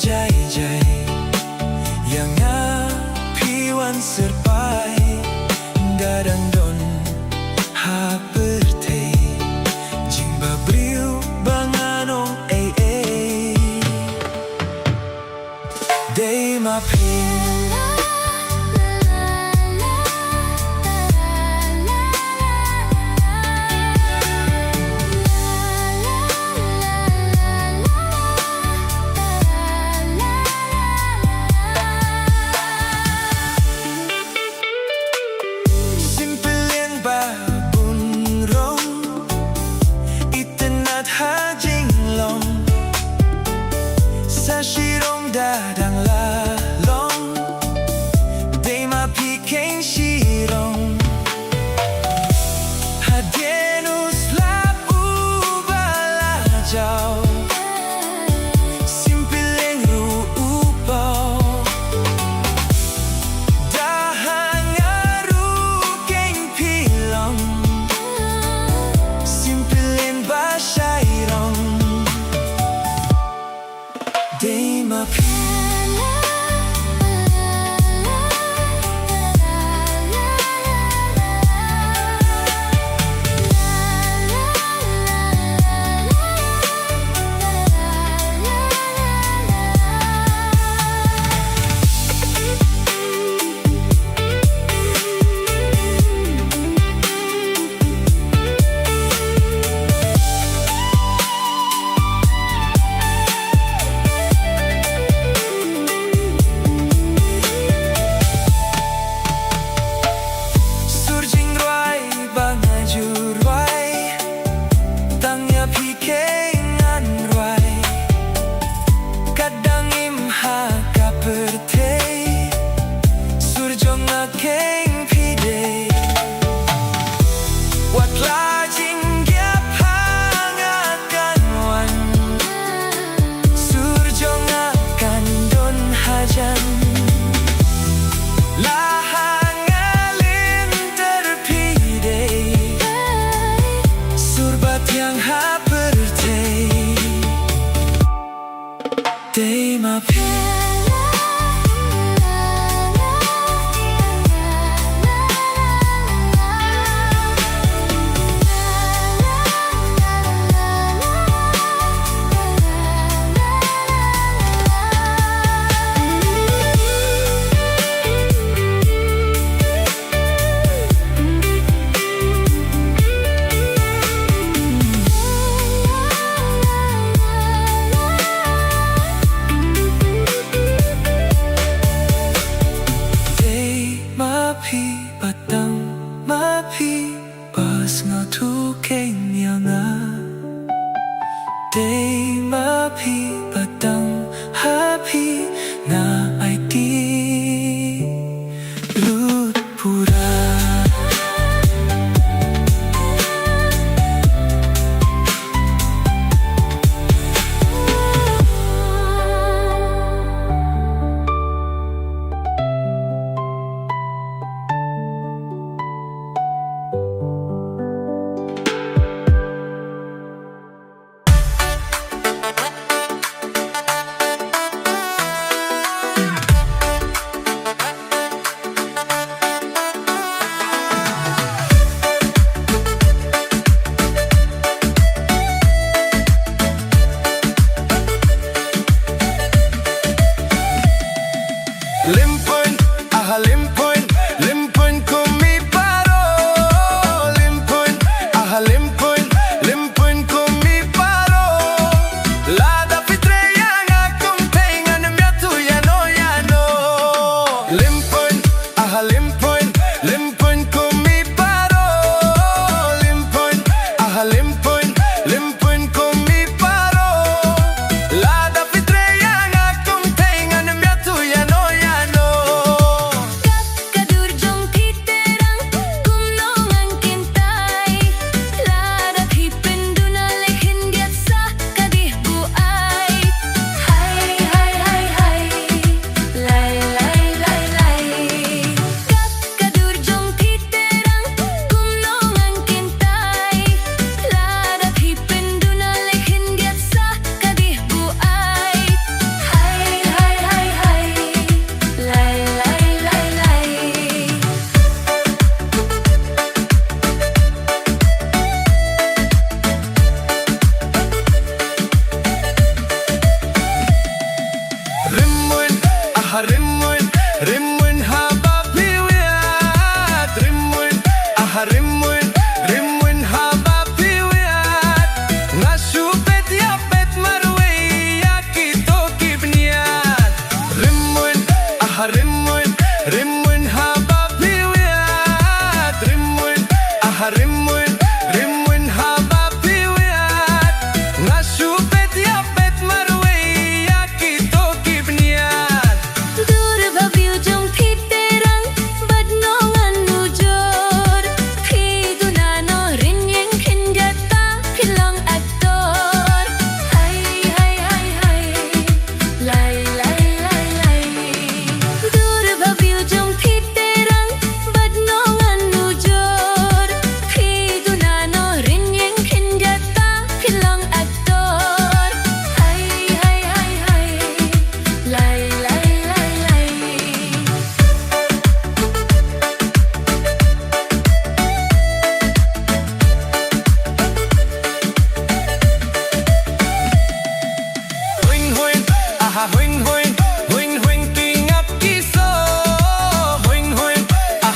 ใจอย่างงาพี่วันเสือไปดาดังดนหากเปิดเทจิงบาบริวบางานงได้มาเพียง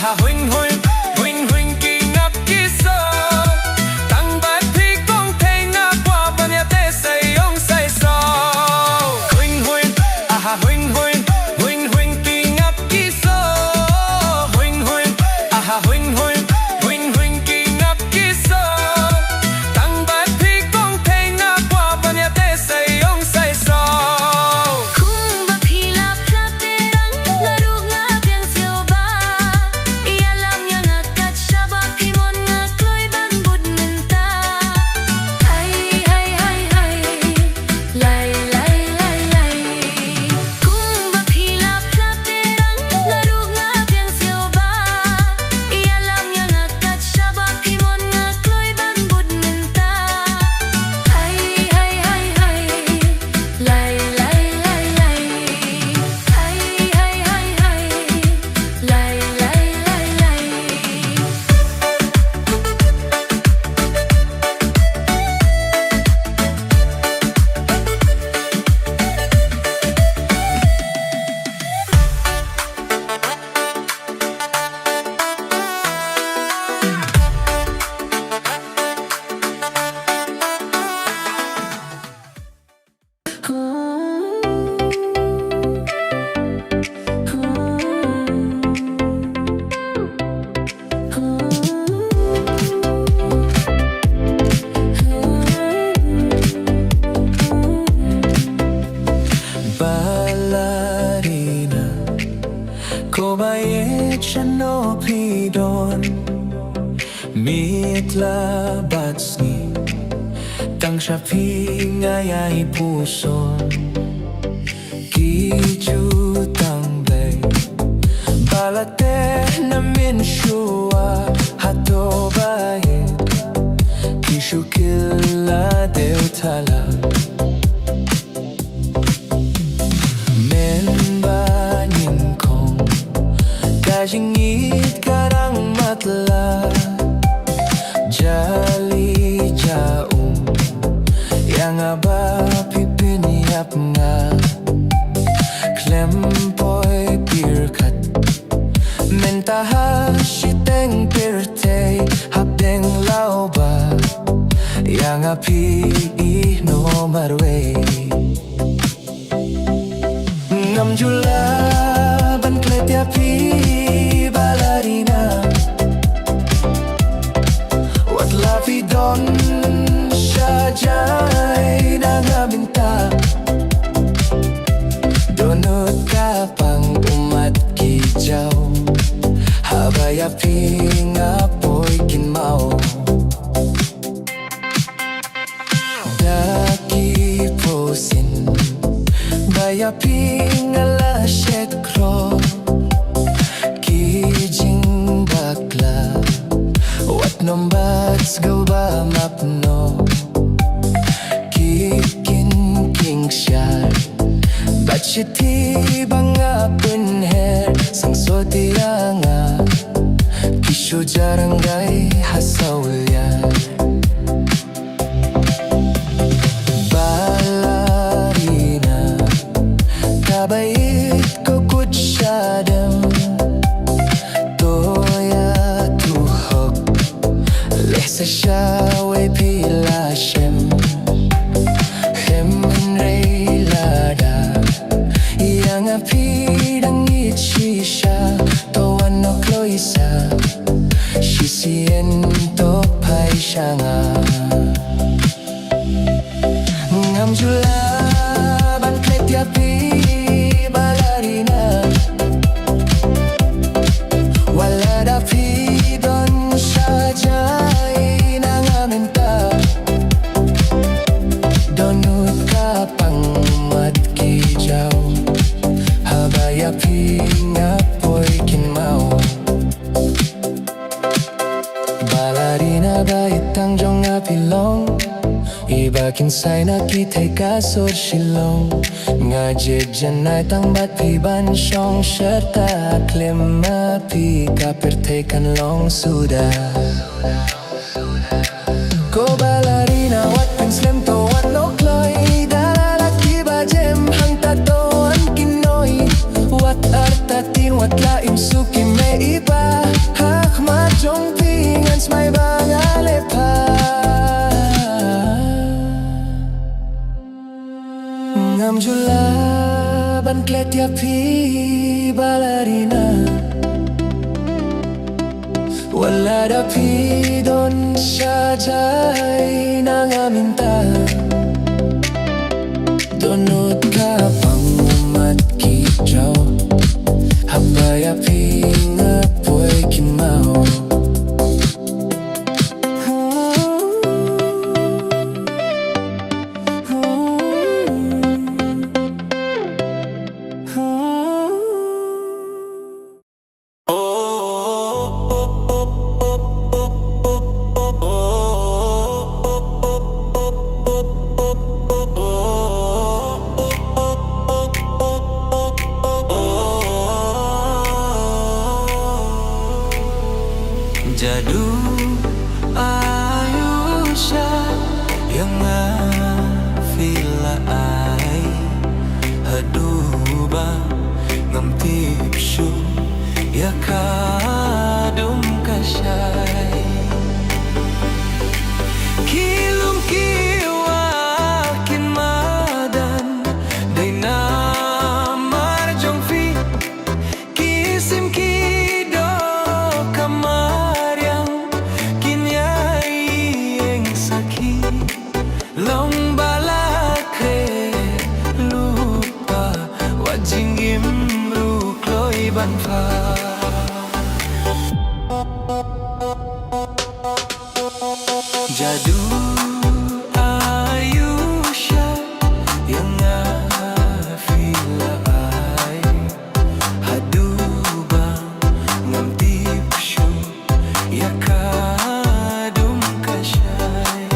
aha huỳnh huỳnh huỳnh huỳnh kỳ ngập kỳ sơ tăng bát thi công thay ngã qua bên nhà tê say ông say so huỳnh huỳnh aha huỳnh huỳnh huỳnh huỳnh kỳ ngập kỳ sơ huỳnh huỳnh aha huỳnh huỳnh huỳnh huỳnh kỳ ngập kỳ sơ tăng bát thi công thay ngã qua bên nhà tê say ông say so Balarina kaba ieit no pidon mitla batsni tang shapi ngayay puson kiju tanglay balate na minshua hato bayet kishukilla deutala Jingit karang matla Jali jaum Yang aba pipiniap nga Khlem poy pirkat Mentaha shiteng pirte Hapdeng lauba Yang api ihno marwe Ngamjula ban kletiapi Balarina Wat lavi don Syajay nangaminta Donut kapang umat kijau Habayapi ngapoy kinmao Daki posin Bayapi ngala syekro Nombats sngewbha mapno Kikin king shar Bachiti banga penher Sang sotianga Kisho jarangay hasawyan Balarina Kabayit ko kutsyadam Sa shaway pila shem Hem rey lada Yang apidang itchisha Toan no kloisa Shisiento pay shanga Ngamjula ban kletiapi Balarina Walada pidon shaja Donut kapang mat kijau Habayapi ngapoy kinmao Balarina baitang jong apilong Iba kinsay nakitay kasod silong Nga jejanay tang bat piban syong syerta Klema pi kapirtay kanlong suda Ko Balarina wat pinslim to wat no kloy Dalalaki ba jem hang tato an kinoy Wat artatin wat laim suki me iba tiap-tiap Balarina wala dapi don sajay nangaminta donot ka pang umat kijaw habay aping apoy kinmao Jadu Aiu Sha yang filai haduba ngam tipshu ya kadum kasyai kilum kiwakin madan daina marjong fi kisim kido kamar long balakre lupa wajingim rukloi banfa Jadu Aiu Sha yang filai haduba ngam tipshu ya kadum kasyai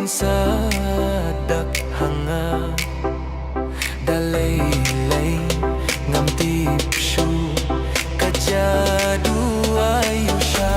sadak hanga dalay ngam tipshu ka Jadu Aiu Sha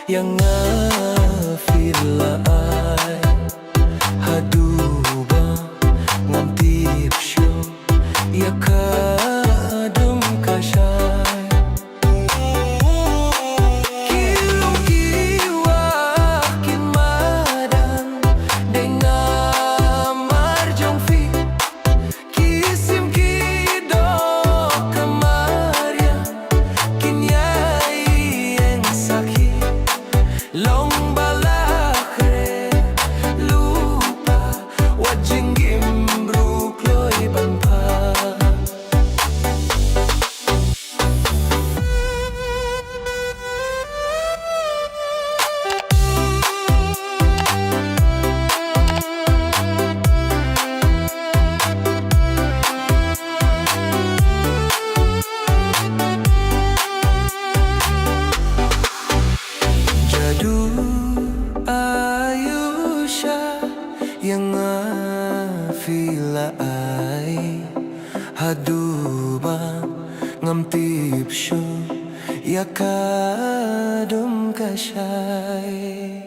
yang filai haduba ngam tipshu ya kadum kasyai kilum kiwakin madan dengan marjong fi kisim kido kamarya kinyai yang sakit long balakre lupa wajingim rukloi banpa Jadu Aiu Sha yang filai haduba ngam tipshu ya kadum kasyai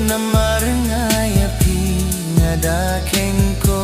namarangaya pingada kengko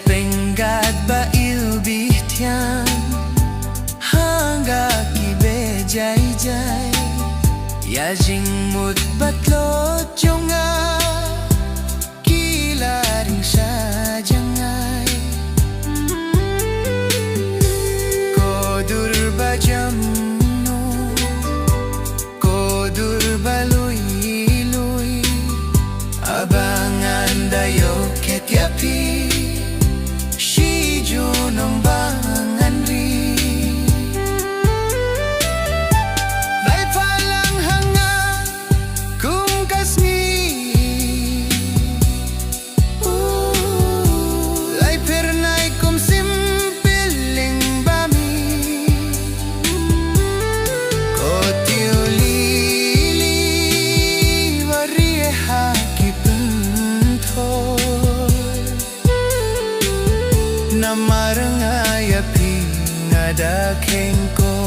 Penggat ba ilbih tiang hangga kibe jai jai ya jingmut batlot jonga kilaring sa jangai kodur ba jamno kodur ba lui lui abangan dayo ketyapi Junong bangan ri Lai palang hanga kung kasni Lai pernay kum simpiling bami Kotiuli wariha kipunto namarangaya pingada kengko